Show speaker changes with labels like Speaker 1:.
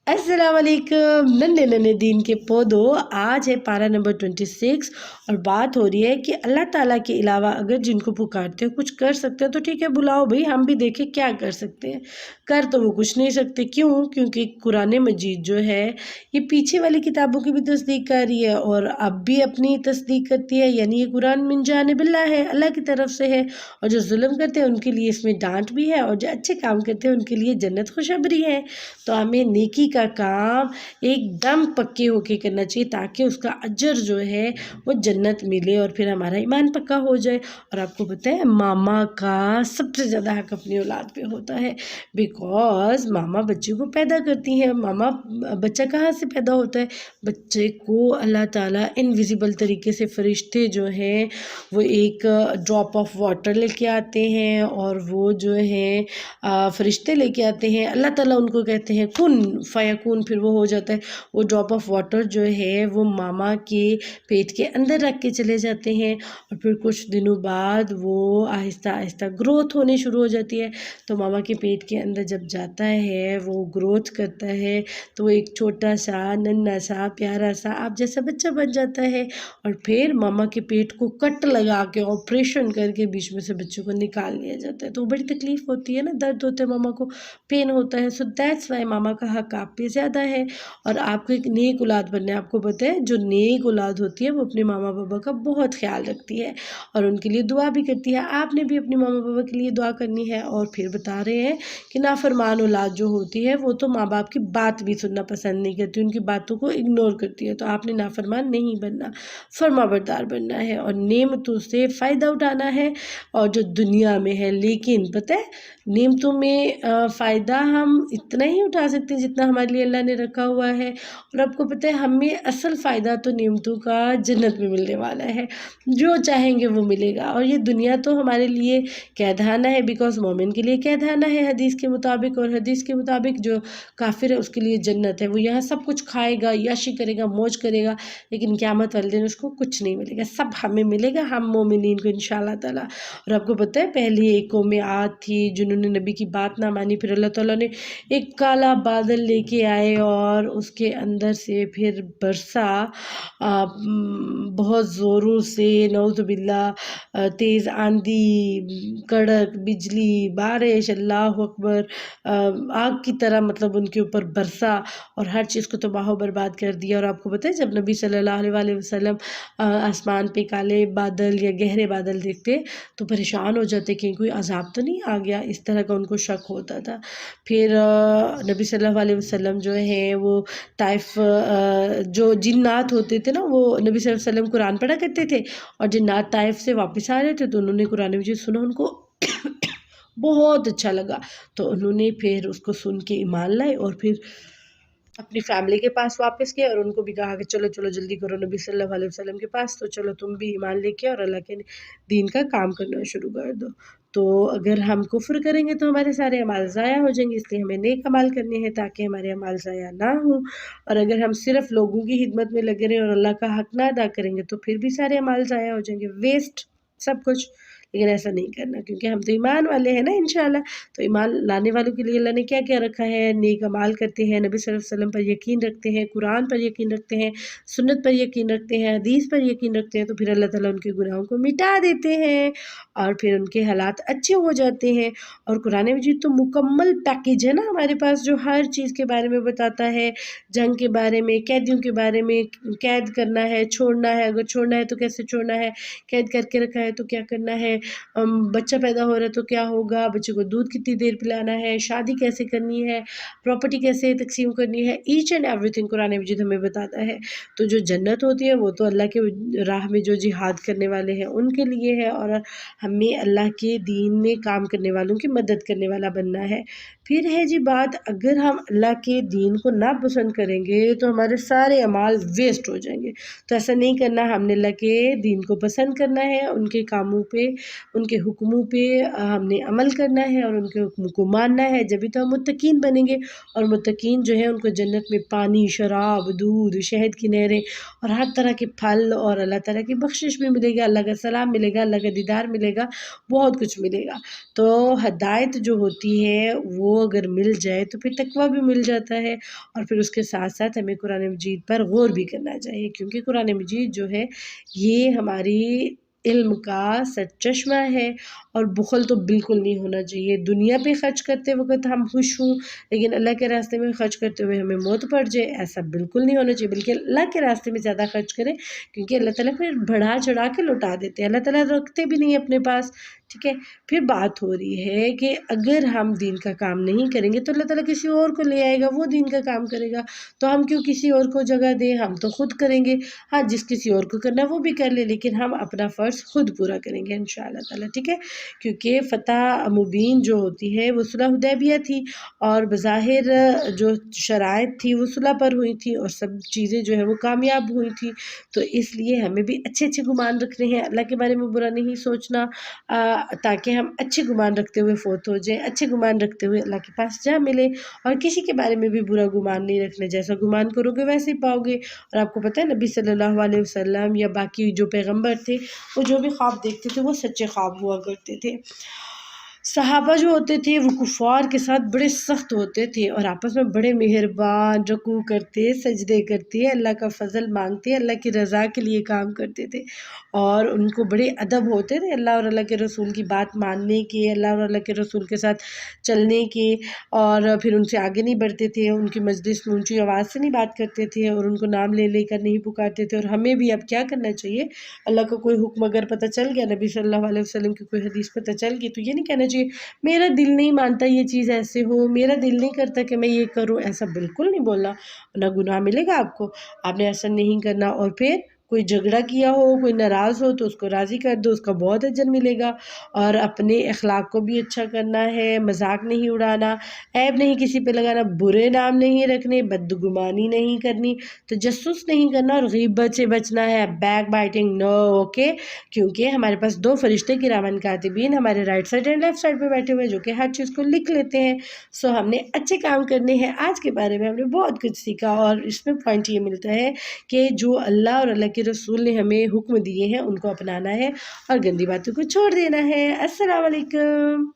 Speaker 1: अस्सलाम वालेकुम नन्हे नन्हे दीन के पौधों। आज है पारा नंबर 26 और बात हो रही है कि अल्लाह ताला के अलावा अगर जिनको पुकारते हो कुछ कर सकते हो तो ठीक है, बुलाओ भाई, हम भी देखें क्या कर सकते हैं। कर तो वो कुछ नहीं सकते। क्यों? क्योंकि कुरान मजीद जो है ये पीछे वाली किताबों की भी तस्दीक कर रही है और अब भी अपनी तस्दीक करती है, यानी ये कुरान मिन जानिबिल्लाह है, अल्लाह की तरफ से है। और जो जुल्म करते हैं उनके लिए इसमें डांट भी है और जो अच्छे काम करते हैं उनके लिए जन्नत खुशखबरी है। तो हमें नेकी का काम एकदम पक्के होके करना चाहिए ताकि उसका अजर जो है वो जन्नत मिले और फिर हमारा ईमान पक्का हो जाए। और आपको पता है मामा का सबसे ज़्यादा हक अपनी औलाद पे होता है, बिकॉज मामा बच्चे को पैदा करती हैं। मामा बच्चा कहाँ से पैदा होता है? बच्चे को अल्लाह ताला इनविजिबल तरीके से फरिश्ते जो हैं वो एक ड्रॉप ऑफ वाटर लेके आते हैं और वो जो है फरिश्ते लेके आते हैं। अल्लाह ताला उनको कहते हैं कुन फयकून, फिर वो हो जाता है। वो ड्रॉप ऑफ वाटर जो है वो मामा के पेट के अंदर रख के चले जाते हैं और फिर कुछ दिनों बाद वो आहिस्ता आहिस्ता ग्रोथ होने शुरू हो जाती है। तो मामा के पेट के अंदर जब जाता है वो ग्रोथ करता है तो वो एक छोटा सा नन्हा सा प्यारा सा आप जैसा बच्चा बन जाता है। और फिर मामा के पेट को कट लगा के ऑपरेशन करके बीच में से बच्चे को निकाल लिया जाता है। तो बड़ी तकलीफ़ होती है ना, दर्द होता है, मामा को पेन होता है। सो दैट्स वाई मामा का हक आप पे ज़्यादा है और आपको एक नेक औलाद बनना है। आपको पता है जो नेक औलाद होती है वो अपने मामा पापा का बहुत ख्याल रखती है और उनके लिए दुआ भी करती है। आपने भी अपने मामा पापा के लिए दुआ करनी है। और फिर बता रहे हैं कि नाफरमान औलाद जो होती है वो तो माँ बाप की बात भी सुनना पसंद नहीं करती, उनकी बातों को इग्नोर करती है। तो आपने नाफरमान नहीं बनना, फर्माबरदार बनना है और नेमतों से फ़ायदा उठाना है और जो दुनिया में है। लेकिन पता है नेमतों में फ़ायदा हम इतना ही उठा सकते हैं जितना हमारे लिए अल्लाह ने रखा हुआ है। और आपको पता है हमें असल फ़ायदा तो नेमतों का जन्नत में मिलने वाला है, जो चाहेंगे वो मिलेगा। और ये दुनिया तो हमारे लिए कैदखाना है, बिकॉज़ मोमिन के लिए कैदखाना है हदीस के मुताबिक, और हदीस के मुताबिक जो काफिर है उसके लिए जन्नत है। वो यहाँ सब कुछ खाएगा, याशी करेगा, मौज करेगा, लेकिन क़यामत वाले दिन उसको कुछ नहीं मिलेगा, सब हमें मिलेगा, हम मोमिनीन को इंशाअल्लाह ताला। और आपको पता है पहले एक कौम आद थी जिन्होंने नबी की बात ना मानी, फिर अल्लाह ताला ने एक काला बादल लेके आए और उसके अंदर से फिर बरसा बहुत ज़ोरों से, नऊज़ुबिल्लाह, तेज़ आंधी, कड़क बिजली, बारिश, अल्लाह अकबर, आग की तरह मतलब उनके ऊपर बरसा और हर चीज़ को तबाह बर्बाद कर दिया। और आपको पता है जब नबी सल्लल्लाहु अलैहि वसल्लम आसमान पे काले बादल या गहरे बादल देखते तो परेशान हो जाते कि कोई अजाब तो नहीं आ गया, इस तरह का उनको शक होता था। फिर नबी सल्लल्लाहु अलैहि वसल्लम जो है वो ताइफ, जो जिन्नात होते थे ना वो नबी सल्लल्लाहु अलैहि वसल्लम कुरान पढ़ा करते थे और जिन्नात ताइफ से वापस आ रहे थे तो उन्होंने कुरान मजीद सुना, उनको बहुत अच्छा लगा। तो उन्होंने फिर उसको सुन के ईमान लाए और फिर अपनी फैमिली के पास वापस गए और उनको भी कहा कि चलो चलो जल्दी करो नबी सल्लल्लाहु अलैहि वसल्लम के पास, तो चलो तुम भी ईमान लेके और अल्लाह के दीन का काम करना शुरू कर दो। तो अगर हम कुफ्र करेंगे तो हमारे सारे अमाल ज़ाया हो जाएंगे, इसलिए हमें नेक अमाल करने हैं ताकि हमारे अमाल ज़ाया ना हो। और अगर हम सिर्फ लोगों की खिदमत में लगे रहें और अल्लाह का हक ना अदा करेंगे तो फिर भी सारे अमाल ज़ाया हो जाएंगे, वेस्ट सब कुछ। लेकिन ऐसा नहीं करना क्योंकि हम तो ईमान वाले हैं ना इंशाल्लाह। तो ईमान लाने वालों के लिए अल्लाह ने क्या क्या रखा है, नेक अमाल करते हैं, नबी सल्लल्लाहु अलैहि वसल्लम पर यकीन रखते हैं, कुरान पर यकीन रखते हैं, सुन्नत पर यकीन रखते हैं, हदीस पर यकीन रखते हैं, तो फिर अल्लाह ताला उनके गुनाहों को मिटा देते हैं और फिर उनके हालात अच्छे हो जाते हैं। और कुरान मजीद तो मुकम्मल पैकेज है ना हमारे पास, जो हर चीज़ के बारे में बताता है, जंग के बारे में, कैदियों के बारे में, कैद करना है, छोड़ना है, अगर छोड़ना है तो कैसे छोड़ना है, कैद करके रखा है तो क्या करना है, बच्चा पैदा हो रहा है तो क्या होगा, बच्चे को दूध कितनी देर पिलाना है, शादी कैसे करनी है, प्रॉपर्टी कैसे तकसीम करनी है, ईच एंड एवरीथिंग कुरान मजीद हमें बताता है। तो जो जन्नत होती है वो तो अल्लाह के राह में जो जिहाद करने वाले हैं उनके लिए है और हमें अल्लाह के दीन में काम करने वालों की मदद करने वाला बनना है। फिर है जी बात, अगर हम अल्लाह के दीन को ना पसंद करेंगे तो हमारे सारे अमाल वेस्ट हो जाएंगे। तो ऐसा नहीं करना, हमने अल्लाह के दीन को पसंद करना है, उनके कामों पे, उनके हुक्मों पे हमने अमल करना है और उनके हुक्म को मानना है, जभी तो हम मुत्तकीन बनेंगे। और मुत्तकीन जो है उनको जन्नत में पानी, शराब, दूध, शहद की नहरें और हर तरह के फल और अल्लाह ताला की बख्शिश भी मिलेगी, अल्लाह का सलाम मिलेगा, अल्लाह का दीदार मिलेगा, बहुत कुछ मिलेगा। तो हदायत जो होती है वो وہ اگر مل جائے تو پھر تقویٰ بھی مل جاتا ہے، اور پھر اس کے ساتھ ساتھ ہمیں قرآن مجید پر غور بھی کرنا چاہیے، کیونکہ قرآن مجید جو ہے یہ ہماری علم کا سرچشمہ ہے، اور بخل تو بالکل نہیں ہونا چاہیے۔ دنیا پہ خرچ کرتے وقت ہم خوش ہوں، لیکن اللہ کے راستے میں خرچ کرتے ہوئے ہمیں موت پڑ جائے، ایسا بالکل نہیں ہونا چاہیے، بلکہ اللہ کے راستے میں زیادہ خرچ کریں، کیونکہ اللہ تعالیٰ پھر بڑھا چڑھا کے لوٹا دیتے ہیں، اللہ تعالیٰ رکھتے بھی نہیں اپنے پاس، ٹھیک ہے۔ پھر بات ہو رہی ہے کہ اگر ہم دین کا کام نہیں کریں گے تو اللہ تعالیٰ کسی اور کو لے آئے گا، وہ دین کا کام کرے گا، تو ہم کیوں کسی اور کو جگہ دیں، ہم تو خود کریں گے۔ ہاں، جس کسی اور کو کرنا ہے وہ بھی کر لے، لیکن ہم اپنا فرض خود پورا کریں گے انشاءاللہ تعالیٰ، ٹھیک ہے۔ کیونکہ فتح مبین جو ہوتی ہے وہ صلح حدیبیہ تھی، اور بظاہر جو شرائط تھی وہ صلح پر ہوئی تھی، اور سب چیزیں جو ہے وہ کامیاب ہوئی تھی، تو اس لیے ہمیں بھی اچھے اچھے گمان رکھنے ہیں، اللہ کے بارے میں برا نہیں سوچنا، تاکہ ہم اچھے گمان رکھتے ہوئے فوت ہو جائیں، اچھے گمان رکھتے ہوئے اللہ کے پاس جا ملے، اور کسی کے بارے میں بھی برا گمان نہیں رکھنا، جیسا گمان کرو گے ویسے ہی پاؤ گے۔ اور آپ کو پتہ ہے نبی صلی اللہ علیہ وسلم یا باقی جو پیغمبر تھے وہ جو بھی خواب دیکھتے تھے وہ سچے خواب ہوا کرتے تھے۔ صحابہ جو ہوتے تھے وہ کفار کے ساتھ بڑے سخت ہوتے تھے، اور آپس میں بڑے مہربان، رکوع کرتے، سجدے کرتے، اللہ کا فضل مانگتے، اللہ کی رضا کے لیے کام کرتے تھے، اور ان کو بڑے ادب ہوتے تھے اللہ اور اللہ کے رسول کی بات ماننے کے، اللہ اور اللہ کے رسول کے ساتھ چلنے کے، اور پھر ان سے آگے نہیں بڑھتے تھے، ان کی مجلس میں اونچی آواز سے نہیں بات کرتے تھے، اور ان کو نام لے لے کر نہیں پکارتے تھے۔ اور ہمیں بھی اب کیا کرنا چاہیے، اللہ کا کوئی حکم اگر پتہ چل گیا، نبی صلی اللہ علیہ وسلم کی کوئی حدیث پتہ چل گئی، تو یہ نہیں کہنا چاہیے میرا دل نہیں مانتا یہ چیز ایسے ہو، میرا دل نہیں کرتا کہ میں یہ کروں، ایسا بالکل نہیں بولنا، ورنہ گناہ ملے گا آپ کو، آپ نے ایسا نہیں کرنا۔ اور پھر کوئی جھگڑا کیا ہو، کوئی ناراض ہو تو اس کو راضی کر دو، اس کا بہت اجر ملے گا، اور اپنے اخلاق کو بھی اچھا کرنا ہے، مذاق نہیں اڑانا، عیب نہیں کسی پہ لگانا، برے نام نہیں رکھنے، بدگمانی نہیں کرنی، تجسس نہیں کرنا، اور غیبت سے بچنا ہے، بیک بائٹنگ نو، اوکے، کیونکہ ہمارے پاس دو فرشتے کرامن کاتبین ہمارے right side and left side پہ بیٹھے ہوئے ہیں، جو کہ ہر چیز کو لکھ لیتے ہیں۔ سو ہم نے اچھے کام کرنے ہیں۔ آج کے بارے میں ہم نے بہت کچھ سیکھا، اور اس میں پوائنٹ یہ ملتا ہے کہ جو اللہ اور اللہ کے رسول نے ہمیں حکم دیے ہیں ان کو اپنانا ہے، اور گندی باتوں کو چھوڑ دینا ہے۔ السلام علیکم۔